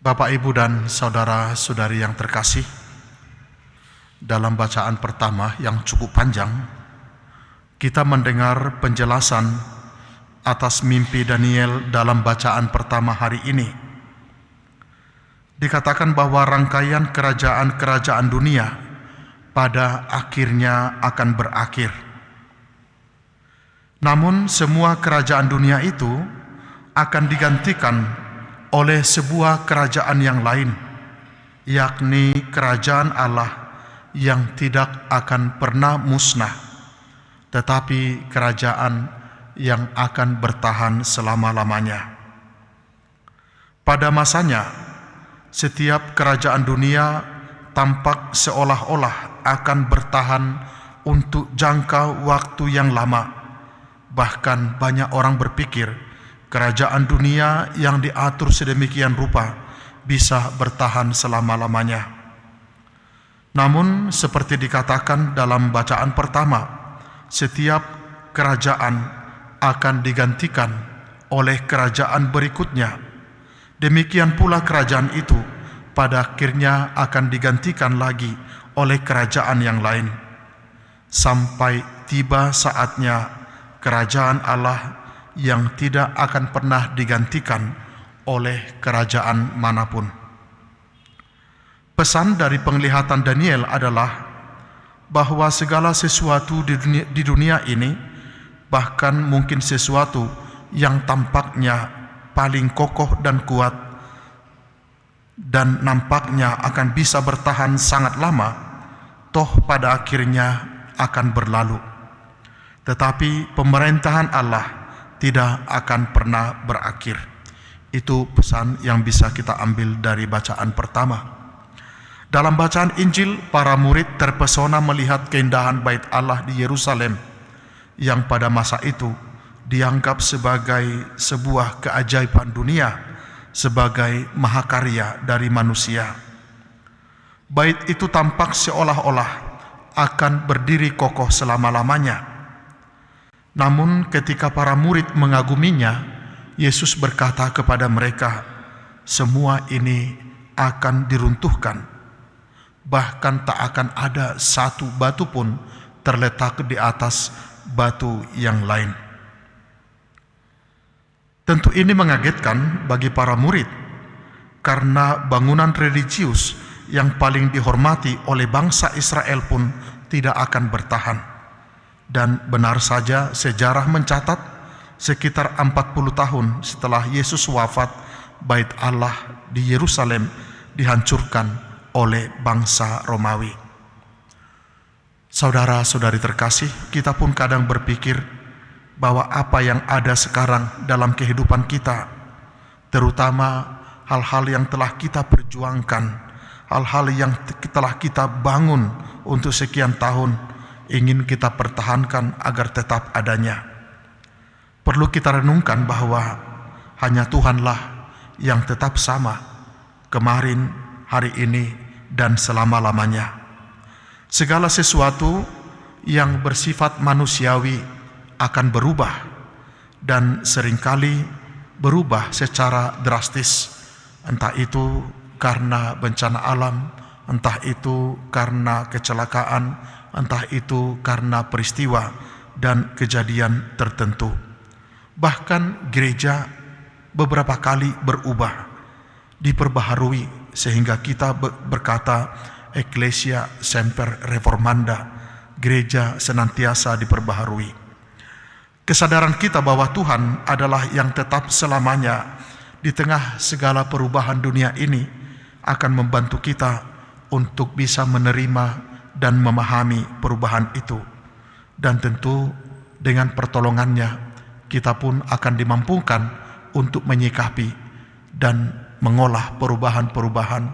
Bapak, Ibu, dan saudara-saudari yang terkasih, dalam bacaan pertama yang cukup panjang, kita mendengar penjelasan atas mimpi Daniel dalam bacaan pertama hari ini. Dikatakan bahwa rangkaian kerajaan-kerajaan dunia pada akhirnya akan berakhir. Namun semua kerajaan dunia itu akan digantikan oleh sebuah kerajaan yang lain, yakni kerajaan Allah yang tidak akan pernah musnah, tetapi kerajaan yang akan bertahan selama-lamanya. Pada masanya, setiap kerajaan dunia tampak seolah-olah akan bertahan untuk jangka waktu yang lama. Bahkan banyak orang berpikir kerajaan dunia yang diatur sedemikian rupa bisa bertahan selama-lamanya. Namun seperti dikatakan dalam bacaan pertama, setiap kerajaan akan digantikan oleh kerajaan berikutnya. Demikian pula kerajaan itu pada akhirnya akan digantikan lagi oleh kerajaan yang lain, sampai tiba saatnya kerajaan Allah yang tidak akan pernah digantikan oleh kerajaan manapun. Pesan dari penglihatan Daniel adalah bahwa segala sesuatu di dunia ini, bahkan mungkin sesuatu yang tampaknya paling kokoh dan kuat dan nampaknya akan bisa bertahan sangat lama, toh pada akhirnya akan berlalu. Tetapi pemerintahan Allah tidak akan pernah berakhir. Itu pesan yang bisa kita ambil dari bacaan pertama. Dalam bacaan Injil, para murid terpesona melihat keindahan bait Allah di Yerusalem, yang pada masa itu dianggap sebagai sebuah keajaiban dunia, sebagai mahakarya dari manusia. Bait itu tampak seolah-olah akan berdiri kokoh selama-lamanya. Namun ketika para murid mengaguminya, Yesus berkata kepada mereka, semua ini akan diruntuhkan. Bahkan tak akan ada satu batu pun terletak di atas batu yang lain. Tentu ini mengagetkan bagi para murid, karena bangunan religius yang paling dihormati oleh bangsa Israel pun tidak akan bertahan. Dan benar saja sejarah mencatat sekitar 40 tahun setelah Yesus wafat, bait Allah di Yerusalem dihancurkan oleh bangsa Romawi. Saudara-saudari terkasih, kita pun kadang berpikir bahwa apa yang ada sekarang dalam kehidupan kita, terutama hal-hal yang telah kita perjuangkan, hal-hal yang telah kita bangun untuk sekian tahun, ingin kita pertahankan agar tetap adanya. Perlu kita renungkan bahwa hanya Tuhanlah yang tetap sama, kemarin, hari ini, dan selama-lamanya. Segala sesuatu yang bersifat manusiawi akan berubah, dan seringkali berubah secara drastis, entah itu karena bencana alam, entah itu karena kecelakaan, entah itu karena peristiwa dan kejadian tertentu. Bahkan gereja beberapa kali berubah, diperbaharui, sehingga kita berkata Ecclesia Semper Reformanda, gereja senantiasa diperbaharui. Kesadaran kita bahwa Tuhan adalah yang tetap selamanya di tengah segala perubahan dunia ini akan membantu kita untuk bisa menerima dan memahami perubahan itu. Dan tentu dengan pertolongannya kita pun akan dimampukan untuk menyikapi dan mengolah perubahan-perubahan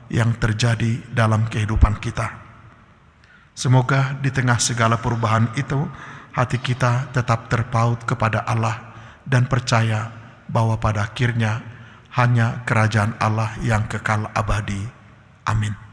yang terjadi dalam kehidupan kita. Semoga di tengah segala perubahan itu, hati kita tetap terpaut kepada Allah dan percaya bahwa pada akhirnya hanya kerajaan Allah yang kekal abadi. Amin.